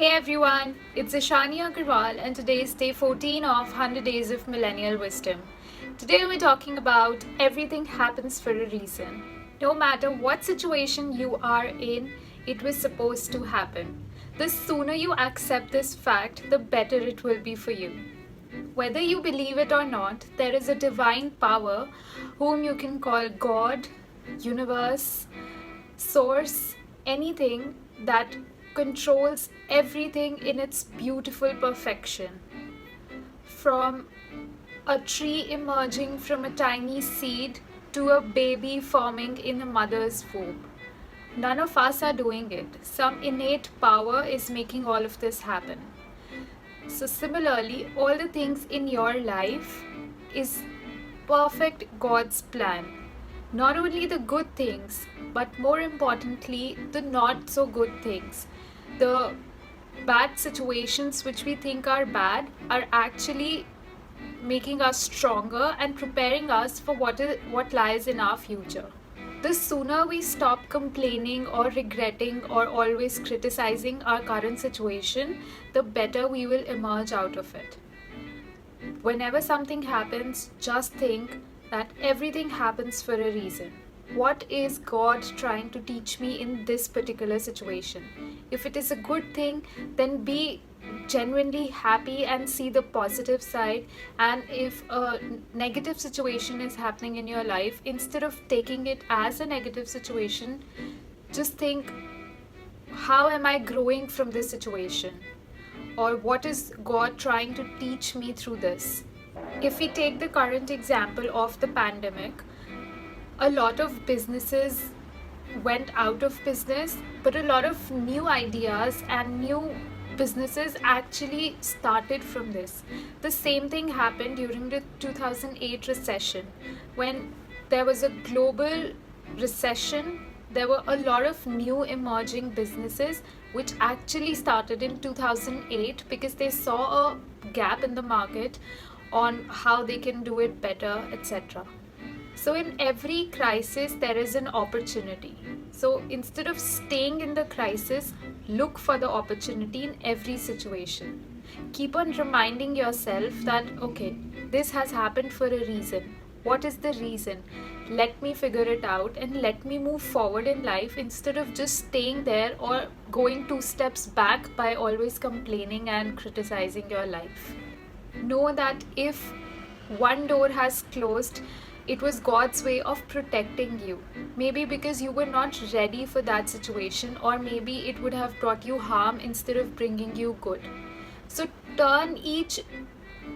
Hey everyone, it's Ishani Agarwal and today is day 14 of 100 Days of Millennial Wisdom. Today we're talking about everything happens for a reason. No matter what situation you are in, it was supposed to happen. The sooner you accept this fact, the better it will be for you. Whether you believe it or not, there is a divine power whom you can call God, universe, source, anything that controls everything in its beautiful perfection. From a tree emerging from a tiny seed to a baby forming in a mother's womb. None of us are doing it. Some innate power is making all of this happen. So similarly, all the things in your life is perfect God's plan. Not only the good things, but more importantly, the not so good things. The bad situations which we think are bad are actually making us stronger and preparing us for what lies in our future. The sooner we stop complaining or regretting or always criticizing our current situation, the better we will emerge out of it. Whenever something happens, just think that everything happens for a reason. What is God trying to teach me in this particular situation? If it is a good thing, then be genuinely happy and see the positive side. And if a negative situation is happening in your life, instead of taking it as a negative situation, just think, how am I growing from this situation? Or what is God trying to teach me through this? If we take the current example of the pandemic, a lot of businesses went out of business, but a lot of new ideas and new businesses actually started from this. The same thing happened during the 2008 recession. When there was a global recession, there were a lot of new emerging businesses which actually started in 2008 because they saw a gap in the market on how they can do it better, etc. So in every crisis, there is an opportunity. So instead of staying in the crisis, look for the opportunity in every situation. Keep on reminding yourself that, okay, this has happened for a reason. What is the reason? Let me figure it out and let me move forward in life instead of just staying there or going 2 steps back by always complaining and criticizing your life. Know that if one door has closed, it was God's way of protecting you. Maybe because you were not ready for that situation, or maybe it would have brought you harm instead of bringing you good. So turn each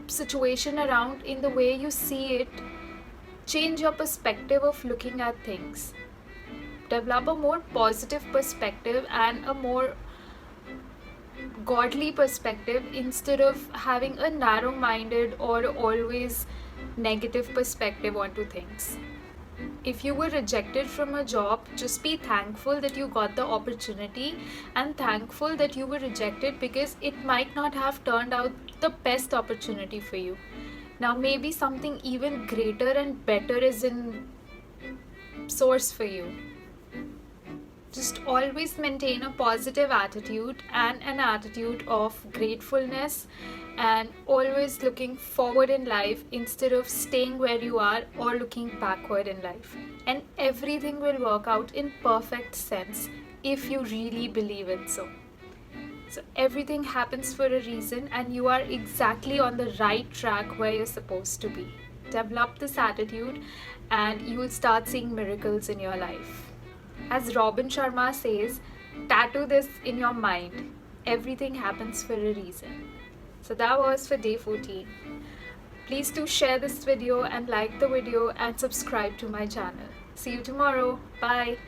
situation around in the way you see it. Change your perspective of looking at things. Develop a more positive perspective and a more godly perspective instead of having a narrow-minded or always negative perspective onto things. If you were rejected from a job, just be thankful that you got the opportunity and thankful that you were rejected because it might not have turned out the best opportunity for you. Now maybe something even greater and better is in source for you. Just always maintain a positive attitude and an attitude of gratefulness and always looking forward in life instead of staying where you are or looking backward in life. And everything will work out in perfect sense if you really believe it so. So everything happens for a reason and you are exactly on the right track where you're supposed to be. Develop this attitude and you will start seeing miracles in your life. As Robin Sharma says, tattoo this in your mind. Everything happens for a reason. So that was for day 14. Please do share this video and like the video and subscribe to my channel. See you tomorrow. Bye.